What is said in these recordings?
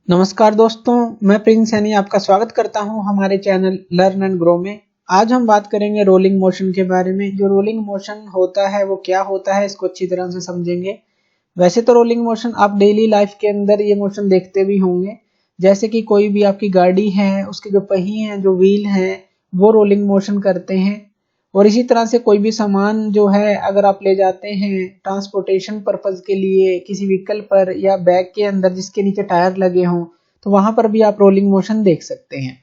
नमस्कार दोस्तों, मैं प्रिंस सैनी आपका स्वागत करता हूं हमारे चैनल लर्न एंड ग्रो में। आज हम बात करेंगे रोलिंग मोशन के बारे में। जो रोलिंग मोशन होता है वो क्या होता है, इसको अच्छी तरह से समझेंगे। वैसे तो रोलिंग मोशन आप डेली लाइफ के अंदर ये मोशन देखते भी होंगे, जैसे कि कोई भी आपकी गाड़ी है, उसके जो पहिए हैं, जो व्हील हैं, वो रोलिंग मोशन करते हैं। और इसी तरह से कोई भी सामान जो है अगर आप ले जाते हैं ट्रांसपोर्टेशन पर्पज के लिए किसी व्हीकल पर या बैग के अंदर जिसके नीचे टायर लगे हों, तो वहां पर भी आप रोलिंग मोशन देख सकते हैं।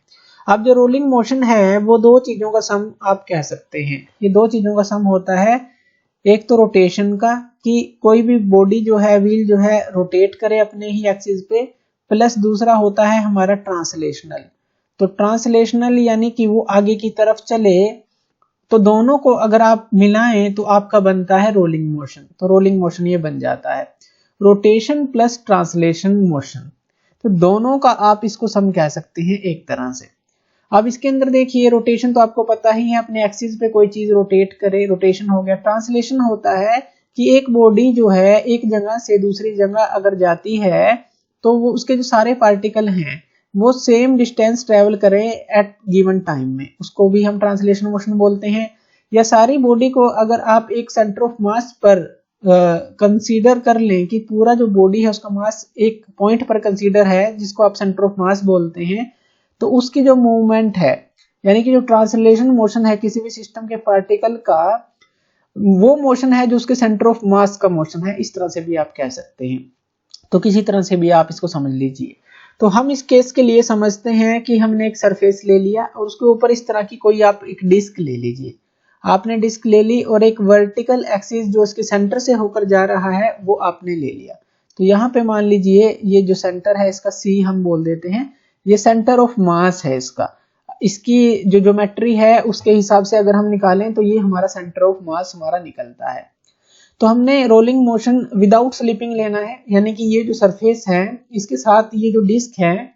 अब जो रोलिंग मोशन है वो दो चीजों का सम आप कह सकते हैं। ये दो चीजों का सम होता है, एक तो रोटेशन का कि कोई भी बॉडी जो है, व्हील जो है, रोटेट करे अपने ही एक्सिस पे, प्लस दूसरा होता है हमारा ट्रांसलेशनल। तो ट्रांसलेशनल यानी कि वो आगे की तरफ चले, तो दोनों को अगर आप मिलाएं तो आपका बनता है रोलिंग मोशन। तो रोलिंग मोशन ये बन जाता है रोटेशन प्लस ट्रांसलेशन मोशन। तो दोनों का आप इसको सम कह सकते हैं एक तरह से। अब इसके अंदर देखिए, रोटेशन तो आपको पता ही है, अपने एक्सिस पे कोई चीज रोटेट करे, रोटेशन हो गया। ट्रांसलेशन होता है कि एक बॉडी जो है एक जगह से दूसरी जगह अगर जाती है तो वो उसके जो सारे पार्टिकल हैं वो सेम डिस्टेंस ट्रेवल करें एट गिवन टाइम में, उसको भी हम ट्रांसलेशन मोशन बोलते हैं। या सारी बॉडी को अगर आप एक सेंटर ऑफ मास पर कंसीडर कर लें कि पूरा जो बॉडी है उसका मास एक पॉइंट पर कंसीडर है जिसको आप सेंटर ऑफ मास बोलते हैं, तो उसकी जो मूवमेंट है यानी कि जो ट्रांसलेशन मोशन है किसी भी सिस्टम के पार्टिकल का, वो मोशन है जो उसके सेंटर ऑफ मास का मोशन है। इस तरह से भी आप कह सकते हैं। तो किसी तरह से भी आप इसको समझ लीजिए। तो हम इस केस के लिए समझते हैं कि हमने एक सरफेस ले लिया और उसके ऊपर इस तरह की कोई आप एक डिस्क ले लीजिए। आपने डिस्क ले ली और एक वर्टिकल एक्सिस जो इसके सेंटर से होकर जा रहा है वो आपने ले लिया। तो यहाँ पे मान लीजिए ये जो सेंटर है इसका सी हम बोल देते हैं, ये सेंटर ऑफ मास है इसका। इसकी जो ज्योमेट्री है उसके हिसाब से अगर हम निकालें तो ये हमारा सेंटर ऑफ मास हमारा निकलता है। तो हमने रोलिंग मोशन विदाउट स्लिपिंग लेना है, यानी कि ये जो सरफेस है इसके साथ ये जो डिस्क है,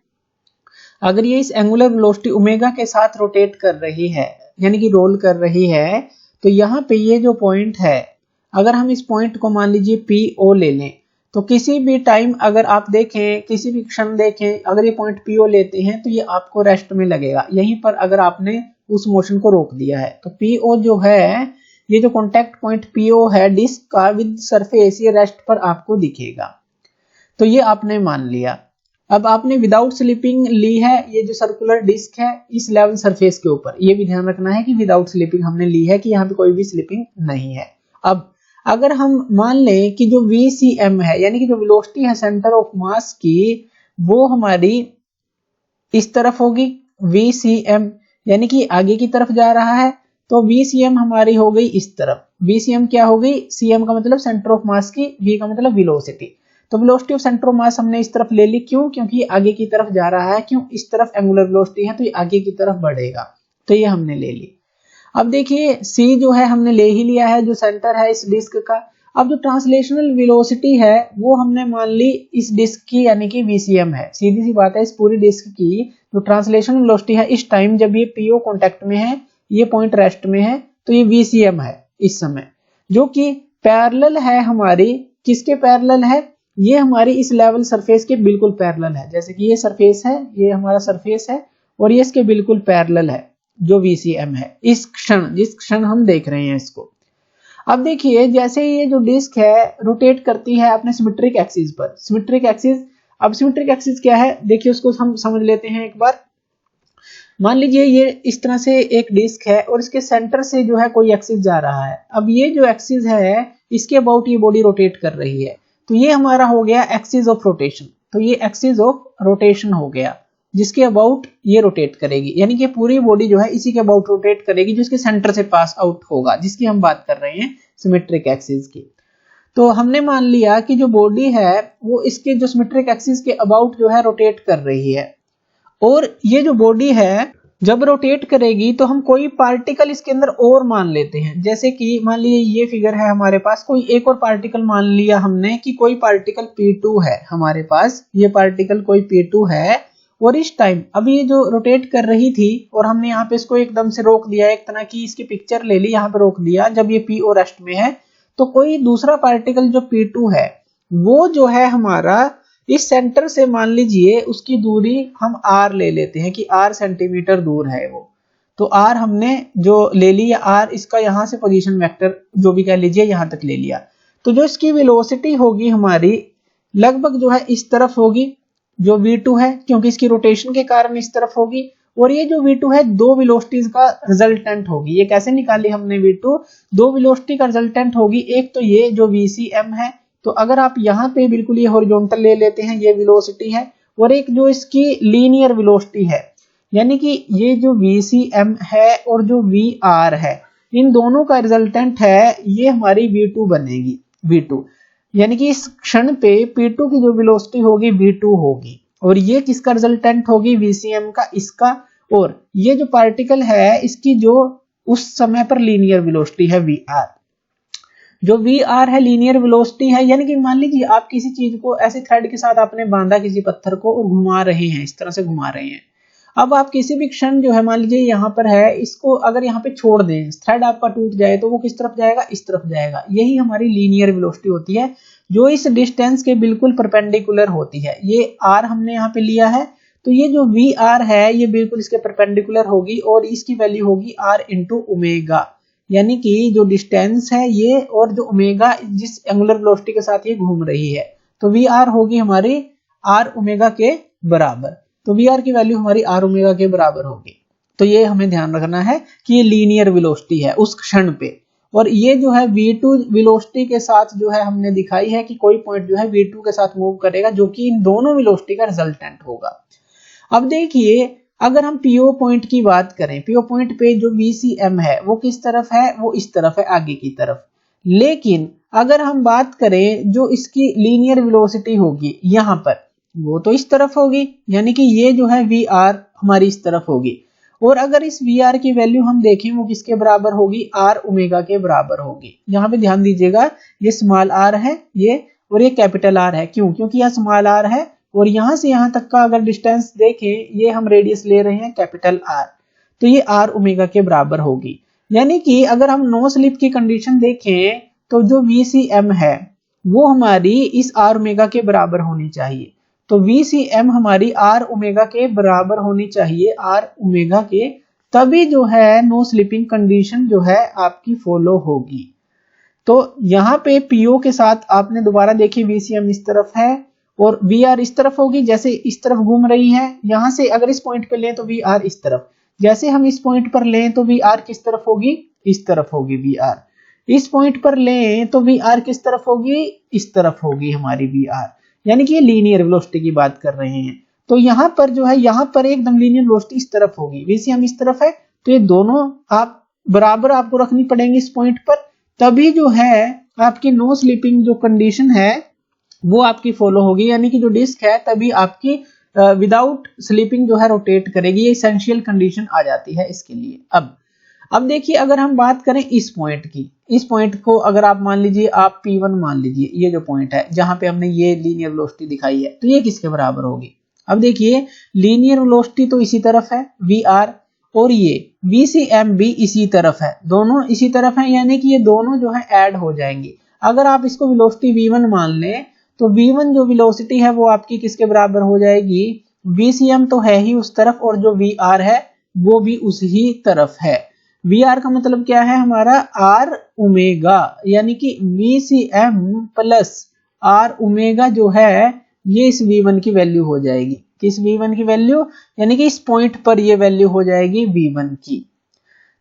अगर ये इस एंगुलर वेलोसिटी ओमेगा के साथ रोटेट कर रही है यानी कि रोल कर रही है, तो यहाँ पे ये जो पॉइंट है, अगर हम इस पॉइंट को मान लीजिए पी ओ ले लें, तो किसी भी टाइम अगर आप देखें, किसी भी क्षण देखें, अगर ये पॉइंट पी ओ लेते हैं तो ये आपको रेस्ट में लगेगा यहीं पर अगर आपने उस मोशन को रोक दिया है। तो पी ओ जो है, ये जो कॉन्टैक्ट पॉइंट पीओ है डिस्क का विद सरफेस, ये रेस्ट पर आपको दिखेगा। तो ये आपने मान लिया। अब आपने विदाउट स्लिपिंग ली है ये जो सर्कुलर डिस्क है इस लेवल सरफेस के ऊपर, ये भी ध्यान रखना है कि विदाउट स्लिपिंग हमने ली है, कि यहाँ पे कोई भी स्लिपिंग नहीं है। अब अगर हम मान लें कि जो VCM है यानी कि जो वेलोसिटी है सेंटर ऑफ मास की, वो हमारी इस तरफ होगी VCM, यानी कि आगे की तरफ जा रहा है, तो VCM हमारी हो गई इस तरफ। VCM क्या हो गई, CM का मतलब सेंटर ऑफ मास की, V का मतलब वेलोसिटी। तो velocity of centre of mass हमने इस तरफ ले ली, क्यों? क्योंकि ये आगे की तरफ जा रहा है। क्यों? इस तरफ एंगुलर वेलोसिटी है तो ये आगे की तरफ बढ़ेगा, तो ये हमने ले ली। अब देखिए C जो है हमने ले ही लिया है, जो सेंटर है इस डिस्क का। अब जो ट्रांसलेशनल वेलोसिटी है वो हमने मान ली इस डिस्क की यानी कि VCM है। सीधी सी बात है, इस पूरी डिस्क की जो ट्रांसलेशनल वेलोसिटी है इस टाइम जब ये PO कांटेक्ट में है, ये पॉइंट रेस्ट में है, तो ये VCM है इस समय, जो कि पैरेलल है हमारी, किसके पैरेलल है, ये हमारी इस लेवल सरफेस के बिल्कुल पैरेलल है। जैसे कि ये सरफेस है, ये हमारा सरफेस है और ये इसके बिल्कुल पैरेलल है जो VCM है इस क्षण, जिस क्षण हम देख रहे हैं इसको। अब देखिए जैसे ये जो डिस्क है रोटेट करती है अपने सिमेट्रिक एक्सिस पर, सिमेट्रिक एक्सिस। अब सिमेट्रिक एक्सिस क्या है देखिए, उसको हम समझ लेते हैं एक बार। मान लीजिए ये इस तरह से एक डिस्क है और इसके सेंटर से जो है कोई एक्सिस जा रहा है। अब ये जो एक्सिस है इसके अबाउट ये बॉडी रोटेट कर रही है, तो ये हमारा हो गया एक्सिस ऑफ रोटेशन। तो ये एक्सिस ऑफ रोटेशन हो गया जिसके अबाउट ये रोटेट करेगी, यानी कि पूरी बॉडी जो है इसी के अबाउट रोटेट करेगी जो इसके सेंटर से पास आउट होगा, जिसकी हम बात कर रहे हैं सिमेट्रिक एक्सिस की। तो हमने मान लिया कि जो बॉडी है वो इसके जो सिमेट्रिक एक्सिस के अबाउट जो है रोटेट कर रही है, और ये जो बॉडी है जब रोटेट करेगी तो हम कोई पार्टिकल इसके अंदर और मान लेते हैं। जैसे कि मान लीजिए ये फिगर है हमारे पास, कोई एक और पार्टिकल मान लिया हमने कि कोई पार्टिकल P2 है हमारे पास, ये पार्टिकल कोई P2 है, और इस टाइम अब ये जो रोटेट कर रही थी और हमने यहाँ पे इसको एकदम से रोक दिया, एक तरह की इसकी पिक्चर ले ली, यहाँ पे रोक दिया जब ये PO रेस्ट में है, तो कोई दूसरा पार्टिकल जो P2 है वो जो है हमारा इस सेंटर से मान लीजिए उसकी दूरी हम r ले लेते हैं कि r सेंटीमीटर दूर है वो, तो r हमने जो ले लिया r, इसका यहां से पोजीशन वेक्टर जो भी कह लीजिए यहां तक ले लिया। तो जो इसकी वेलोसिटी होगी हमारी लगभग जो है इस तरफ होगी जो v2 है, क्योंकि इसकी रोटेशन के कारण इस तरफ होगी। और ये जो v2 है दो वेलोसिटीज का रिजल्टेंट होगी। ये कैसे निकाली हमने v2, दो वेलोसिटी का रिजल्टेंट होगी। एक तो ये जो vcm है, तो अगर आप यहाँ पे बिल्कुल ये हॉरिजॉन्टल ले लेते हैं, ये वेलोसिटी है, और एक जो इसकी लीनियर वेलोसिटी है, यानी कि ये जो vcm है और जो vr है, इन दोनों का रिजल्टेंट है ये हमारी v2 बनेगी। v2 यानी कि इस क्षण पे p2 की जो वेलोसिटी होगी v2 होगी, और ये किसका रिजल्टेंट होगी, vcm का, इसका। और ये जो पार्टिकल है इसकी जो उस समय पर लीनियर वेलोसिटी है vr, जो vr है लीनियर वेलोसिटी है। यानी कि मान लीजिए आप किसी चीज को ऐसे थ्रेड के साथ आपने बांधा किसी पत्थर को और घुमा रहे हैं, इस तरह से घुमा रहे हैं। अब आप किसी भी क्षण जो है मान लीजिए यहाँ पर है, इसको अगर यहाँ पे छोड़ दें, थ्रेड आपका टूट जाए, तो वो किस तरफ जाएगा, इस तरफ जाएगा। यही हमारी लीनियर वेलोसिटी होती है जो इस डिस्टेंस के बिल्कुल परपेंडिकुलर होती है। ये r हमने यहाँ पे लिया है, तो ये जो vr है ये बिल्कुल इसके परपेंडिकुलर होगी और इसकी वैल्यू होगी r इंटू ओमेगा। यानी कि जो डिस्टेंस है ये और जो ओमेगा जिस एंगुलर वेलोसिटी के साथ ये घूम रही है, तो vr होगी हमारी r ओमेगा के बराबर। तो vr की वैल्यू हमारी r ओमेगा के बराबर होगी। तो ये हमें ध्यान रखना है कि ये लीनियर वेलोसिटी है उस क्षण पे। और ये जो है v2 वेलोसिटी के साथ जो है हमने दिखाई है कि कोई पॉइंट जो है v2 के साथ मूव करेगा, जो कि इन दोनों वेलोसिटी का रिजल्टेंट होगा। अब देखिए अगर हम PO पॉइंट की बात करें, PO पॉइंट पे जो VCM है वो किस तरफ है, वो इस तरफ है, आगे की तरफ। लेकिन अगर हम बात करें जो इसकी लीनियर वेलोसिटी होगी यहाँ पर, वो तो इस तरफ होगी, यानी कि ये जो है VR हमारी इस तरफ होगी। और अगर इस VR की वैल्यू हम देखें वो किसके बराबर होगी, R ओमेगा के बराबर होगी। यहाँ पे ध्यान दीजिएगा ये स्मॉल r है ये, और ये कैपिटल R है। क्यों, क्योंकि यह स्मॉल r है और यहां से यहां तक का अगर डिस्टेंस देखें, ये हम रेडियस ले रहे हैं कैपिटल R, तो ये R ओमेगा के बराबर होगी। यानी कि अगर हम नो स्लिप की कंडीशन देखें तो जो VCM है वो हमारी इस R ओमेगा के बराबर होनी चाहिए। तो VCM हमारी R ओमेगा के बराबर होनी चाहिए, R ओमेगा के, तभी जो है नो स्लिपिंग कंडीशन जो है आपकी फॉलो होगी। तो यहाँ पे PO के साथ आपने दोबारा देखी VCM इस तरफ है और VR इस तरफ होगी, जैसे इस तरफ घूम रही है। यहां से अगर इस पॉइंट पे लें तो VR इस तरफ, जैसे हम इस पॉइंट पर लें तो VR किस तरफ होगी, इस तरफ होगी VR। इस पॉइंट पर लें तो VR किस तरफ होगी, इस तरफ होगी हमारी VR। यानी कि ये लीनियर वेलोसिटी की बात कर रहे हैं। तो यहाँ पर जो है यहाँ पर एकदम लीनियर वेलोसिटी इस तरफ होगी, VCM इस तरफ है, तो ये दोनों आप बराबर आपको रखनी पड़ेंगी इस पॉइंट पर, तभी जो है आपकी नो स्लिपिंग जो कंडीशन है वो आपकी फॉलो होगी। यानी कि जो डिस्क है तभी आपकी विदाउट स्लिपिंग जो है रोटेट करेगी। ये एसेंशियल कंडीशन आ जाती है इसके लिए। अब देखिए अगर हम बात करें इस पॉइंट की, इस पॉइंट को अगर आप मान लीजिए आप P1 मान लीजिए, ये जो पॉइंट है जहां पे हमने ये लीनियर वेलोसिटी दिखाई है, तो ये किसके बराबर होगी। अब देखिए लीनियर वेलोसिटी तो इसी तरफ है VR, और ये VCM भी इसी तरफ है, दोनों इसी तरफ है, यानी कि ये दोनों जो है ऐड हो जाएंगे। अगर आप इसको वेलोसिटी V1 मान लें तो V1 जो वेलोसिटी है वो आपकी किसके बराबर हो जाएगी, VCM तो है ही उस तरफ और जो VR है वो भी उसी तरफ है। VR का मतलब क्या है हमारा R ओमेगा, यानी कि VCM प्लस R ओमेगा जो है ये इस V1 की वैल्यू हो जाएगी। किस V1 की वैल्यू, यानी कि इस पॉइंट पर ये वैल्यू हो जाएगी V1 की।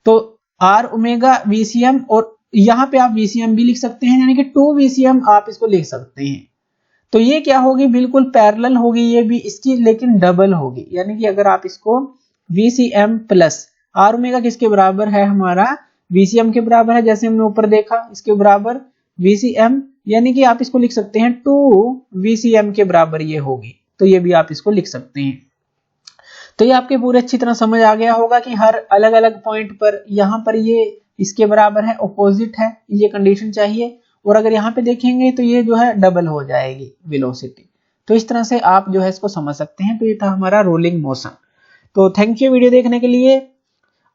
तो R ओमेगा VCM, और यहाँ पे आप VCM भी लिख सकते हैं, यानी कि 2 VCM आप इसको लिख सकते हैं। तो ये क्या होगी, बिल्कुल पैरेलल होगी ये भी इसकी, लेकिन डबल होगी। यानी कि अगर आप इसको VCM प्लस R ओमेगा किसके बराबर है हमारा, VCM के बराबर है, जैसे हमने ऊपर देखा इसके बराबर VCM, यानी कि आप इसको लिख सकते हैं 2 VCM के बराबर ये होगी। तो ये भी आप इसको लिख सकते हैं। तो ये आपके पूरे अच्छी तरह समझ आ गया होगा कि हर अलग अलग पॉइंट पर यहाँ पर ये इसके बराबर है, ऑपोजिट है, ये कंडीशन चाहिए। और अगर यहाँ पे देखेंगे तो ये जो है डबल हो जाएगी वेलोसिटी। तो इस तरह से आप जो है इसको समझ सकते हैं। तो ये था हमारा रोलिंग मोशन। तो थैंक यू वीडियो देखने के लिए,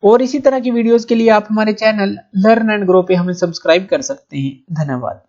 और इसी तरह की वीडियोस के लिए आप हमारे चैनल लर्न एंड ग्रो पे हमें सब्सक्राइब कर सकते हैं। धन्यवाद।